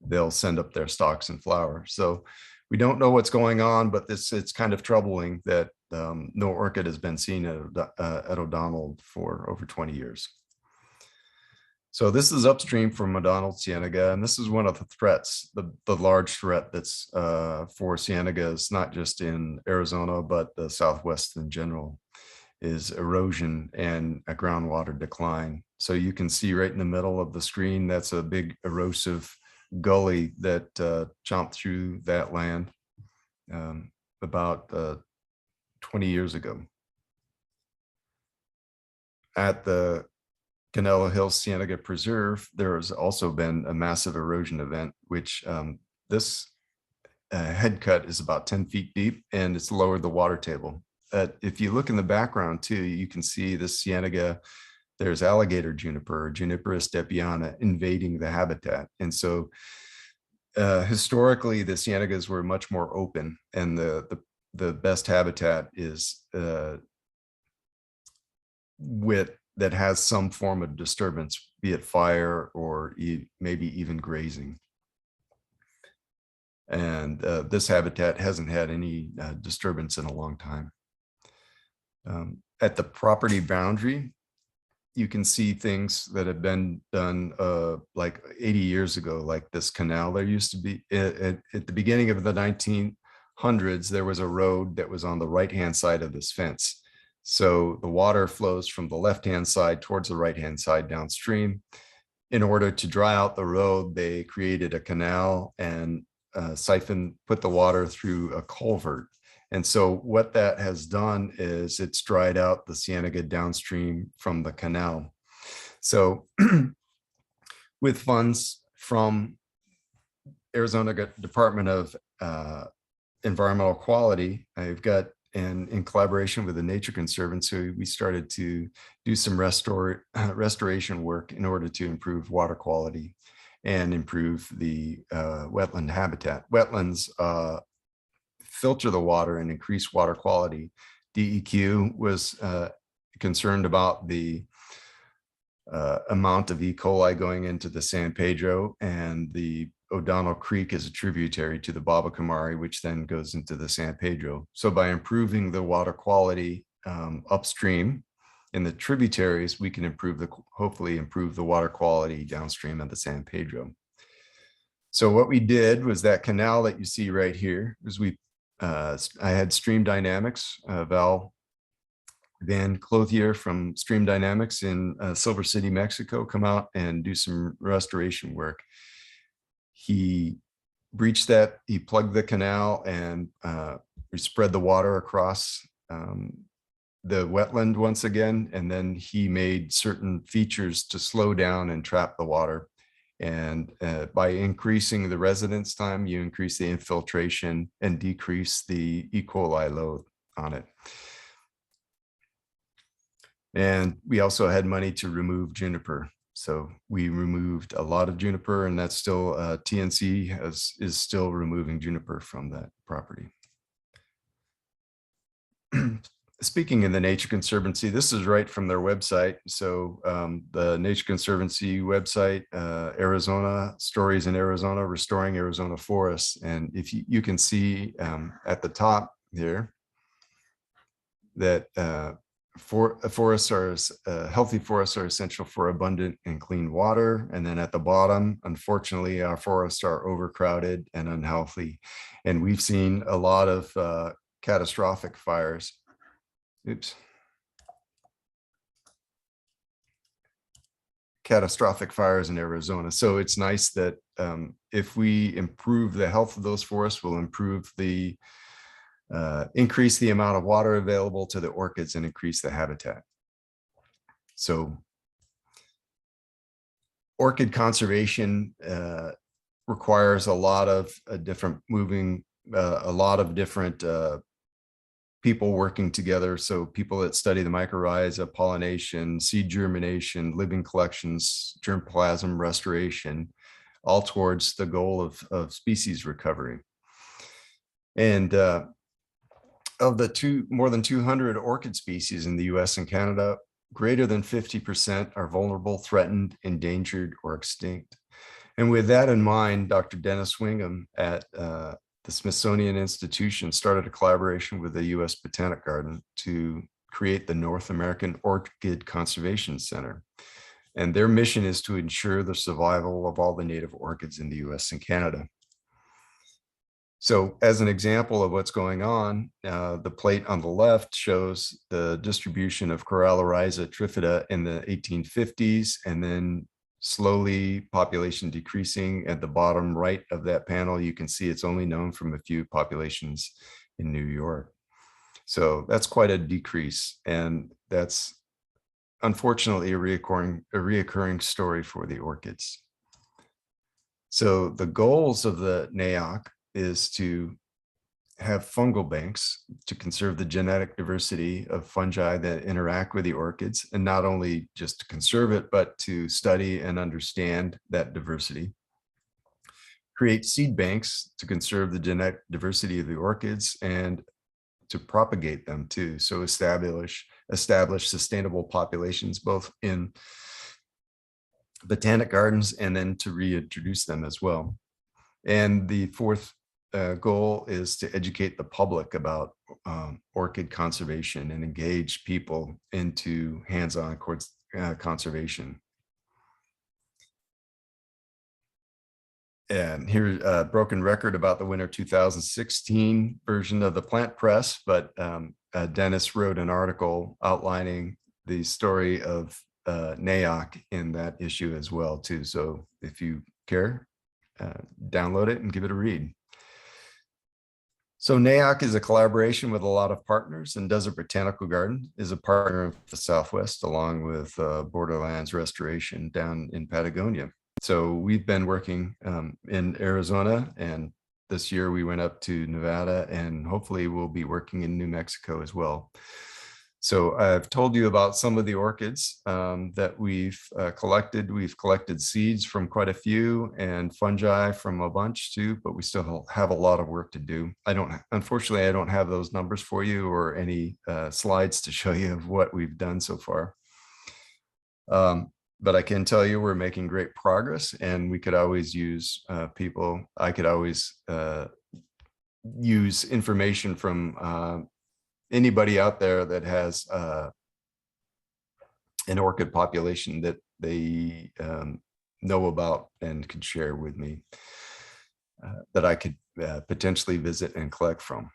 they'll send up their stalks and flower. So we don't know what's going on, but it's kind of troubling that no orchid has been seen at O'Donnell for over 20 years. So this is upstream from O'Donnell Cienega, and this is one of the threats, the large threat that's for cienegas, not just in Arizona, but the Southwest in general, is erosion and a groundwater decline. So you can see right in the middle of the screen, that's a big erosive gully that chomped through that land about 20 years ago. At the Canelo Hills Cienega Preserve, there has also been a massive erosion event, which this head cut is about 10 feet deep, and it's lowered the water table. If you look in the background too, you can see the Cienega, there's alligator juniper, Juniperus depiana, invading the habitat. And so historically, the Cienegas were much more open, and the best habitat is that has some form of disturbance, be it fire or maybe even grazing. And this habitat hasn't had any disturbance in a long time. At the property boundary, you can see things that have been done like 80 years ago, like this canal. There used to be, at the beginning of the 1900s, there was a road that was on the right-hand side of this fence. So the water flows from the left-hand side towards the right-hand side downstream. In order to dry out the road, they created a canal and put the water through a culvert. And so what that has done is it's dried out the Cienega downstream from the canal. So with funds from Arizona Department of Environmental Quality, I've got, and in collaboration with the Nature Conservancy, we started to do some restoration work in order to improve water quality and improve the wetland habitat. Wetlands filter the water and increase water quality. DEQ was concerned about the amount of E. coli going into the San Pedro, and the O'Donnell Creek is a tributary to the Baba Kamari, which then goes into the San Pedro. So by improving the water quality upstream in the tributaries, we can hopefully improve the water quality downstream of the San Pedro. So what we did was that canal that you see right here was I had Stream Dynamics, Val Van Clothier from Stream Dynamics in Silver City, Mexico, come out and do some restoration work. He breached that, he plugged the canal, and we spread the water across the wetland once again. And then he made certain features to slow down and trap the water. And by increasing the residence time, you increase the infiltration and decrease the E. coli load on it. And we also had money to remove juniper. So we removed a lot of juniper, and that's still TNC is still removing juniper from that property. Speaking in the Nature Conservancy, this is right from their website. So the Nature Conservancy website, Arizona, Stories in Arizona, Restoring Arizona Forests. And if you can see at the top here that healthy forests are essential for abundant and clean water. And then at the bottom, unfortunately, our forests are overcrowded and unhealthy. And we've seen a lot of catastrophic fires. Oops. Catastrophic fires in Arizona. So it's nice that if we improve the health of those forests, we'll improve the increase the amount of water available to the orchids and increase the habitat. So orchid conservation requires a lot of different people working together. So people that study the mycorrhiza, pollination, seed germination, living collections, germplasm restoration, all towards the goal of species recovery. And of the more than 200 orchid species in the US and Canada, greater than 50% are vulnerable, threatened, endangered, or extinct. And with that in mind, Dr. Dennis Wingham at the Smithsonian Institution started a collaboration with the US Botanic Garden to create the North American Orchid Conservation Center. And their mission is to ensure the survival of all the native orchids in the US and Canada. So as an example of what's going on, the plate on the left shows the distribution of Corallarhiza trifida in the 1850s, and then slowly population decreasing. At the bottom right of that panel, you can see it's only known from a few populations in New York. So that's quite a decrease. And that's unfortunately a reoccurring story for the orchids. So the goals of the NAOC is to have fungal banks to conserve the genetic diversity of fungi that interact with the orchids, and not only just to conserve it, but to study and understand that diversity. Create seed banks to conserve the genetic diversity of the orchids and to propagate them too. So establish sustainable populations, both in botanic gardens and then to reintroduce them as well. And the fourth goal is to educate the public about orchid conservation and engage people into hands-on conservation. And here's a broken record about the winter 2016 version of the Plant Press, but Dennis wrote an article outlining the story of NAOC in that issue as well too. So if you care, download it and give it a read. So NAOC is a collaboration with a lot of partners, and Desert Botanical Garden is a partner of the Southwest, along with Borderlands Restoration down in Patagonia. So we've been working in Arizona, and this year we went up to Nevada, and hopefully we'll be working in New Mexico as well. So I've told you about some of the orchids that we've collected. We've collected seeds from quite a few and fungi from a bunch too, but we still have a lot of work to do. Unfortunately, I don't have those numbers for you or any slides to show you of what we've done so far. but I can tell you we're making great progress, and we could always use people. I could always use information from anybody out there that has an orchid population that they know about and could share with me, that I could potentially visit and collect from.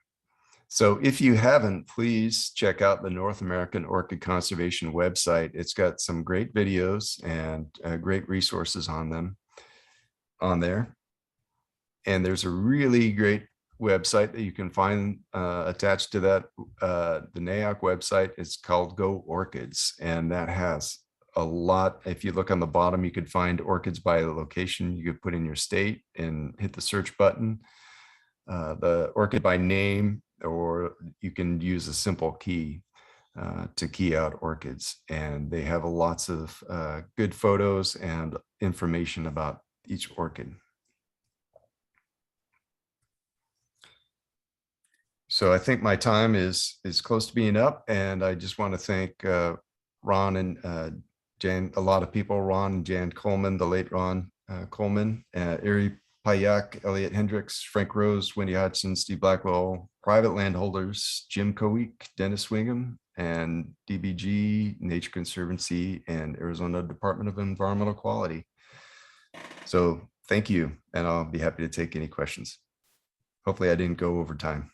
So if you haven't, please check out the North American Orchid Conservation website. It's got some great videos and great resources on there. And there's a really great website that you can find attached to that. The NAOC website is called Go Orchids, and that has a lot. If you look on the bottom, you could find orchids by location. You could put in your state and hit the search button, the orchid by name, or you can use a simple key to key out orchids. And they have lots of good photos and information about each orchid. So I think my time is close to being up, and I just want to thank Ron and Jan, a lot of people, Ron and Jan Coleman, the late Ron Coleman, Erie Payak, Elliot Hendricks, Frank Rose, Wendy Hodgson, Steve Blackwell, private landholders, Jim Cowick, Dennis Wingham, and DBG, Nature Conservancy, and Arizona Department of Environmental Quality. So thank you, and I'll be happy to take any questions. Hopefully I didn't go over time.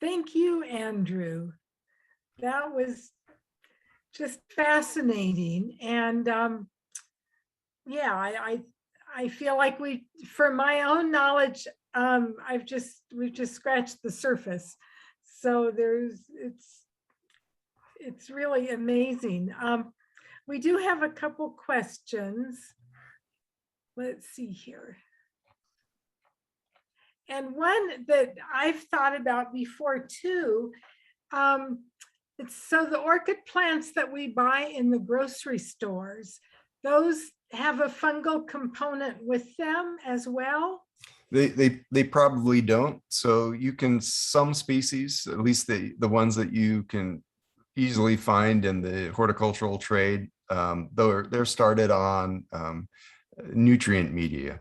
Thank you, Andrew. That was just fascinating. And yeah, I feel like for my own knowledge, we've just scratched the surface. So it's really amazing. We do have a couple questions. Let's see here. And one that I've thought about before too, it's so the orchid plants that we buy in the grocery stores, those have a fungal component with them as well? They probably don't. So you can, some species, at least the ones that you can easily find in the horticultural trade, they're started on nutrient media.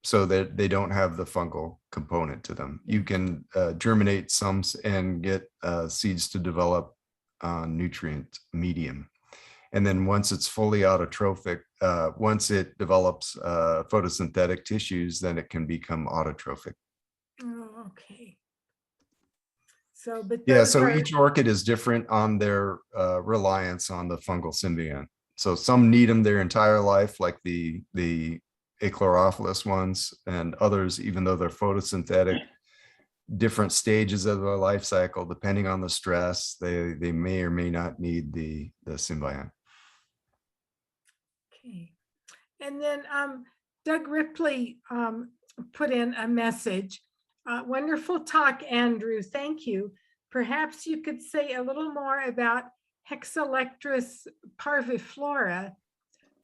So that they don't have the fungal component to them. You can germinate some and get seeds to develop on nutrient medium. And then once it's fully autotrophic, once it develops photosynthetic tissues, then it can become autotrophic. Oh, okay. So, but yeah, so each orchid is different on their reliance on the fungal symbiont. So some need them their entire life, like the achlorophyllus ones, and others, even though they're photosynthetic, different stages of their life cycle, depending on the stress, they may or may not need the symbiont. Okay. And then Doug Ripley put in a message. Wonderful talk, Andrew. Thank you. Perhaps you could say a little more about Hexalectris parviflora.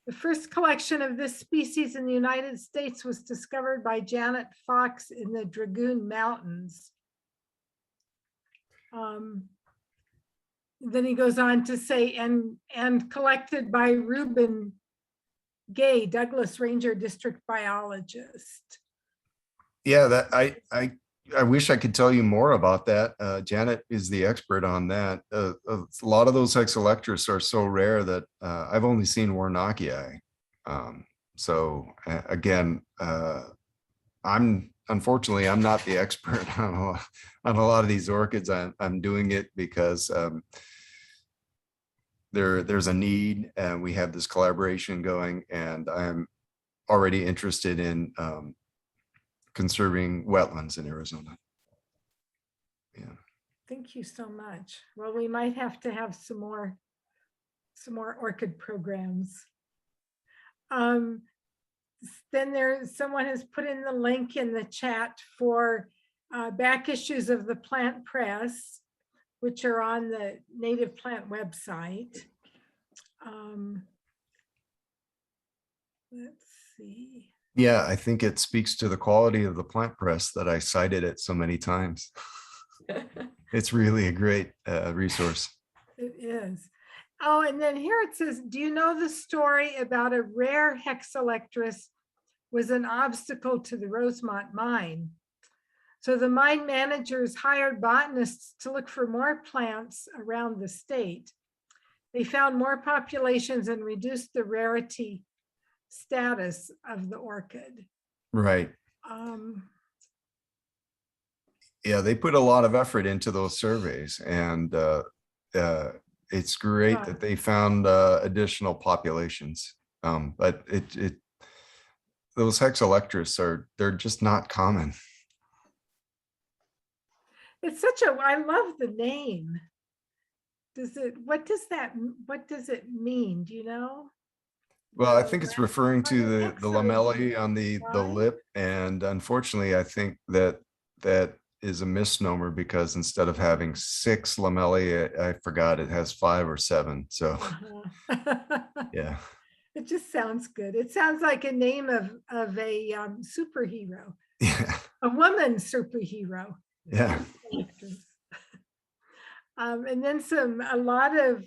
The first collection of this species in the United States was discovered by Janet Fox in the Dragoon Mountains. Then he goes on to say, and collected by Reuben Gay, Douglas Ranger District biologist. Yeah, that I wish I could tell you more about that. Janet is the expert on that. A lot of those Hexalectris are so rare that I've only seen Warnockii. So again, unfortunately, I'm not the expert on a lot of these orchids. I'm doing it because there's a need, and we have this collaboration going, and I'm already interested in conserving wetlands in Arizona. Yeah. Thank you so much. Well, we might have to have some more orchid programs. Then someone has put in the link in the chat for back issues of the Plant Press, which are on the Native Plant website. Let's see. Yeah, I think it speaks to the quality of the Plant Press that I cited it so many times. It's really a great resource. It is. Oh, and then here it says, do you know the story about a rare hexalectris was an obstacle to the Rosemont mine? So the mine managers hired botanists to look for more plants around the state. They found more populations and reduced the rarity status of the orchid. Right. Yeah, they put a lot of effort into those surveys, and it's great Yeah. that they found additional populations. But those hexalectris they're just not common. It's such a, I love the name. What does it mean? Do you know? Well, I think it's referring to the Excellent. lamellae on the Right? lip, and unfortunately, I think that is a misnomer, because instead of having 6 lamellae, I forgot it has 5 or 7. So Uh-huh. yeah, It just sounds good. It sounds like a name of a superhero, yeah, a woman superhero. yeah. And then a lot of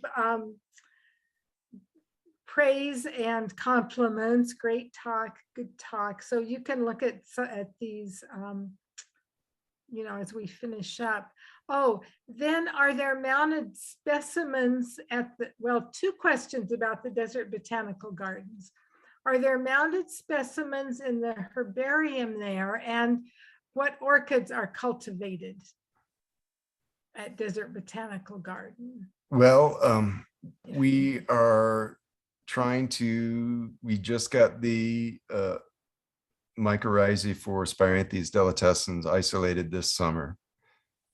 praise and compliments. Great talk, good talk. So you can look at these, as we finish up. Oh, then are there mounted specimens at well, 2 questions about the Desert Botanical Gardens. Are there mounted specimens in the herbarium there, and what orchids are cultivated at Desert Botanical Garden? Well, we are we just got the mycorrhizae for Spiranthes delatescens isolated this summer.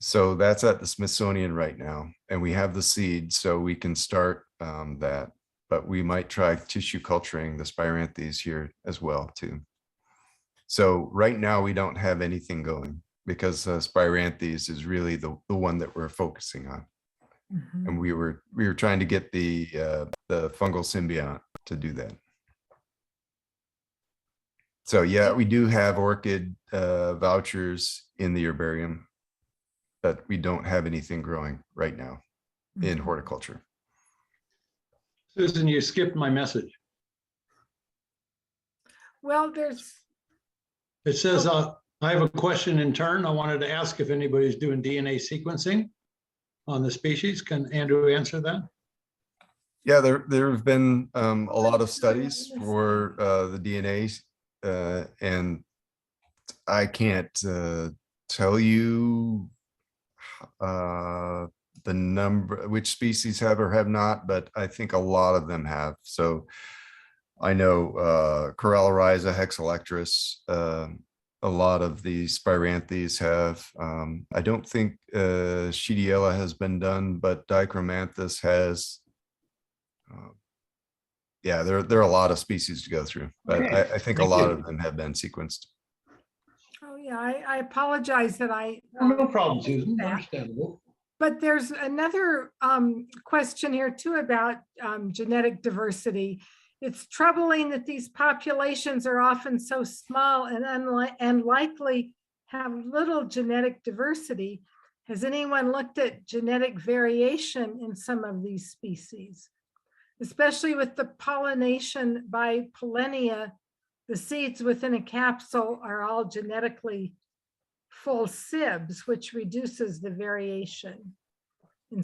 So that's at the Smithsonian right now, and we have the seed, so we can start that. But we might try tissue culturing the Spiranthes here as well too. So right now we don't have anything going, because Spiranthes is really the one that we're focusing on. Mhm. And we were trying to get the fungal symbiont to do that. So yeah, we do have orchid vouchers in the herbarium, but we don't have anything growing right now in Mhm. horticulture. Susan, you skipped my message. Well, It says, I have a question in turn. I wanted to ask if anybody's doing DNA sequencing on the species. Can Andrew answer that? Yeah, there have been a lot of studies for the DNA, and I can't tell you the number, which species have or have not, but I think a lot of them have. So I know Corallarhiza, Hexalectris, a lot of the Spiranthes have. I don't think Shediella has been done, but Dichromanthus has. Yeah, there are a lot of species to go through, but Okay, I think a thank lot you. of them have been sequenced. oh yeah, I apologize that I. No problem, Susan. that. Understandable. But there's another question here too about genetic diversity. It's troubling that these populations are often so small and likely have little genetic diversity. Has anyone looked at genetic variation in some of these species? Especially with the pollination by pollenia, the seeds within a capsule are all genetically full sibs, which reduces the variation.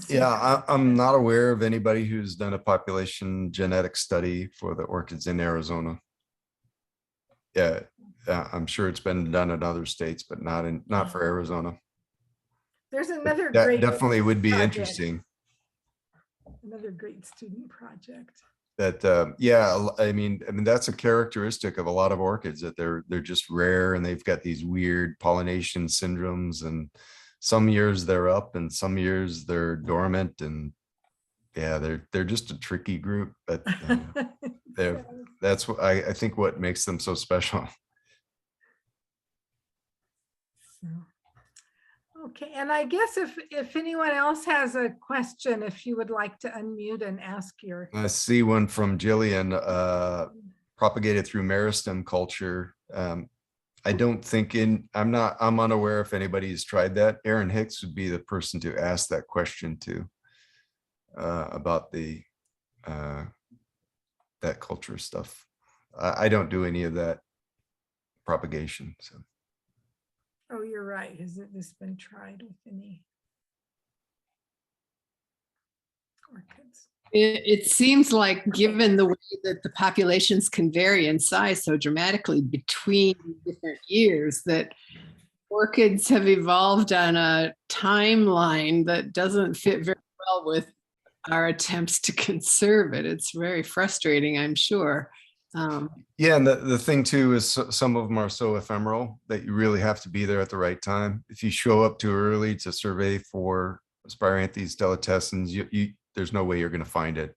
Yeah, I'm not aware of anybody who's done a population genetic study for the orchids in Arizona. Yeah, I'm sure it's been done in other states, but not for Arizona. There's another That great definitely would be project. interesting. Another great student project. That yeah, I mean that's a characteristic of a lot of orchids, that they're just rare, and they've got these weird pollination syndromes, and some years they're up and some years they're dormant, and yeah, they're just a tricky group, but that's what I think what makes them so special. So, okay, and I guess if anyone else has a question, if you would like to unmute and ask your. I see one from Jillian, propagated through meristem culture. I don't think I'm unaware if anybody's tried that. Aaron Hicks would be the person to ask that question to, about the that culture stuff. I don't do any of that propagation. So Oh, you're right. Has this been tried with any orchids? It seems like, given the way that the populations can vary in size so dramatically between different years, that orchids have evolved on a timeline that doesn't fit very well with our attempts to conserve it. It's very frustrating, I'm sure. yeah, and the thing too is some of them are so ephemeral that you really have to be there at the right time. If you show up too early to survey for Spiranthes delatescens, there's no way you're going to find it.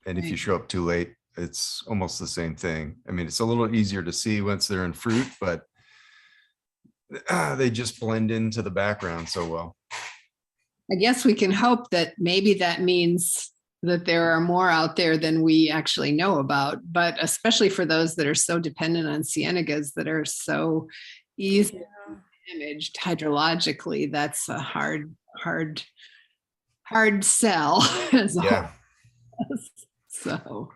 And if you Right. show up too late, it's almost the same thing. I mean, it's a little easier to see once they're in fruit, but they just blend into the background so well. I guess we can hope that maybe that means that there are more out there than we actually know about, but especially for those that are so dependent on cienagas that are so easily damaged hydrologically, that's a hard sell as a Yeah. whole. So,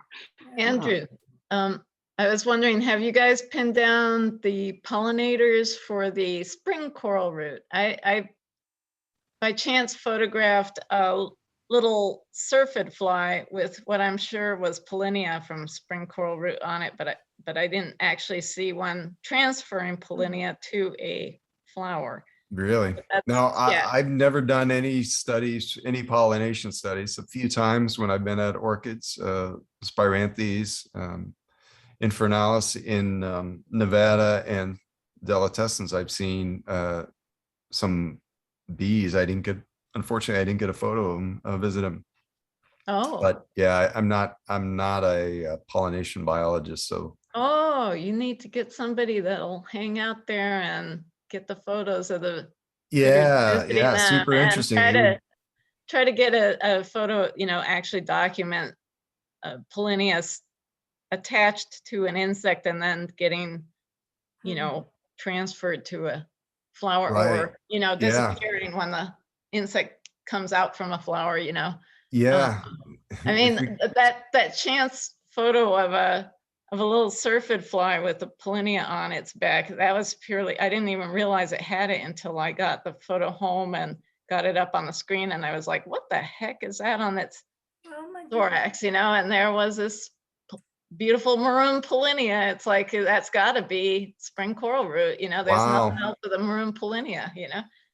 Andrew, I was wondering, have you guys pinned down the pollinators for the spring coral root? I by chance photographed a little syrphid fly with what I'm sure was pollinia from spring coral root on it, but I didn't actually see one transferring pollinia to a flower. Really? That's- No, yeah. I've never done any studies, any pollination studies. A few times when I've been at orchids, Spiranthes, infernalis in Nevada, and delatescens, I've seen some bees. Unfortunately, I didn't get a photo of them, visit them. Oh, But yeah, I'm not a pollination biologist, so oh, you need to get somebody that'll hang out there and get the photos of the yeah, visiting yeah, them super and interesting. try to get a photo, actually document pollinia attached to an insect and then getting, transferred to a flower, Right. or, disappearing when the insect comes out from a flower, Yeah. I mean, that chance photo of a little syrphid fly with the pollinia on its back, that was purely, I didn't even realize it had it until I got the photo home and got it up on the screen, and I was like, what the heck is that on its Oh my goodness. thorax, and there was this beautiful maroon pollinia. It's like, that's got to be spring coral root, there's Wow. nothing else with a maroon pollinia,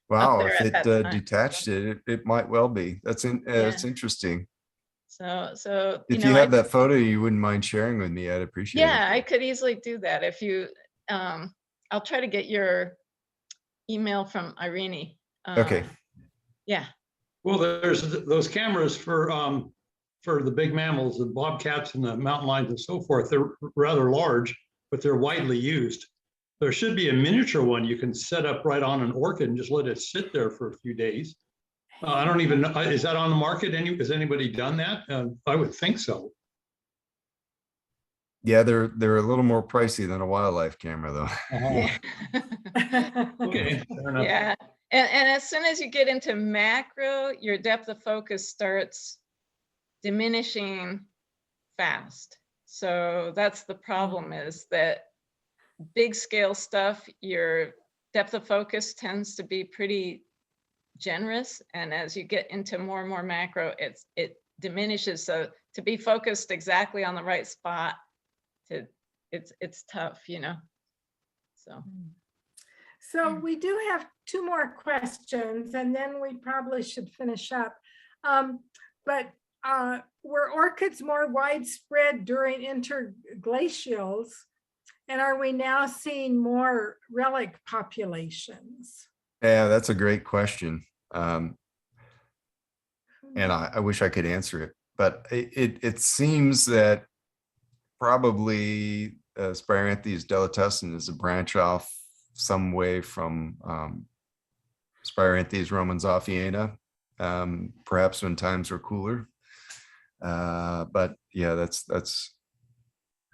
Wow, there if at it that time. detached it might well be. That's it's interesting. So If you have that photo you wouldn't mind sharing with me, I'd appreciate it. yeah, I could easily do that. If you, I'll try to get your email from Irene. Okay. Yeah. Well, there's those cameras for the big mammals, the bobcats and the mountain lions and so forth. They're rather large, but they're widely used. There should be a miniature one you can set up right on an orchid and just let it sit there for a few days. I don't even know, is that on the market? Has anybody done that? I would think so. Yeah, they're a little more pricey than a wildlife camera, though. Okay, fair enough. Yeah. And as soon as you get into macro, your depth of focus starts diminishing fast. So that's the problem, is that big scale stuff, your depth of focus tends to be pretty generous. And as you get into more and more macro, it diminishes. So to be focused exactly on the right spot, it's tough, So we do have two more questions, and then we probably should finish up. But were orchids more widespread during interglacials? And are we now seeing more relic populations? Yeah, that's a great question. And I wish I could answer it, but it seems that probably Spiranthes delatescens is a branch off some way from Spiranthes romanzoffiana, perhaps when times were cooler. But yeah, that's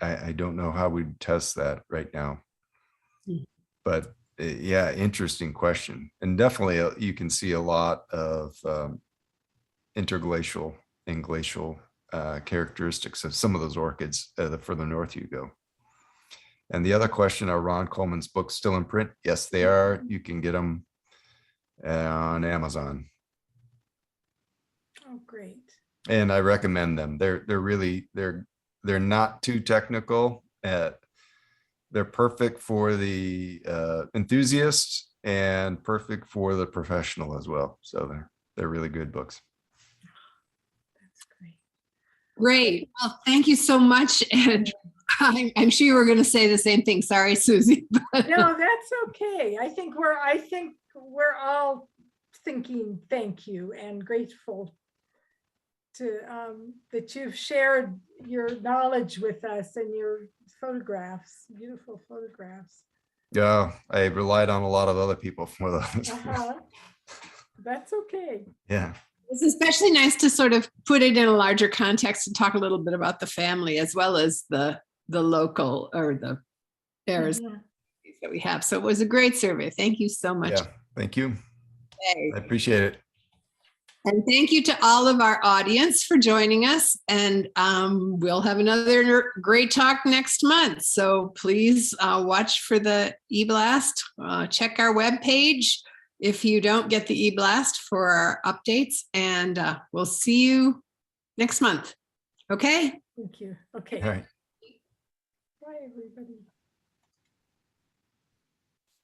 I don't know how we'd test that right now. But yeah, interesting question. And definitely you can see a lot of interglacial and glacial characteristics of some of those orchids the further north you go. And the other question, are Ron Coleman's books still in print? Yes, they are. You can get them on Amazon. Oh, great. And I recommend them. They're really, they're not too technical. They're perfect for the enthusiast and perfect for the professional as well. So they're really good books. That's great. Great. Well, thank you so much. And I'm sure you were going to say the same thing. Sorry, Susie. No, that's okay. I think we're all thinking thank you and grateful to that you've shared your knowledge with us and your photographs, beautiful photographs. Yeah, I relied on a lot of other people for those. That's okay. Yeah. It's especially nice to sort of put it in a larger context and talk a little bit about the family as well as the local or the areas that we have. So it was a great survey. Thank you so much. Yeah, thank you. I appreciate it. And thank you to all of our audience for joining us. And we'll have another great talk next month. So please watch for the e-blast. Check our webpage if you don't get the e-blast for our updates. And we'll see you next month. Okay? Thank you. Okay. All right. Bye, everybody.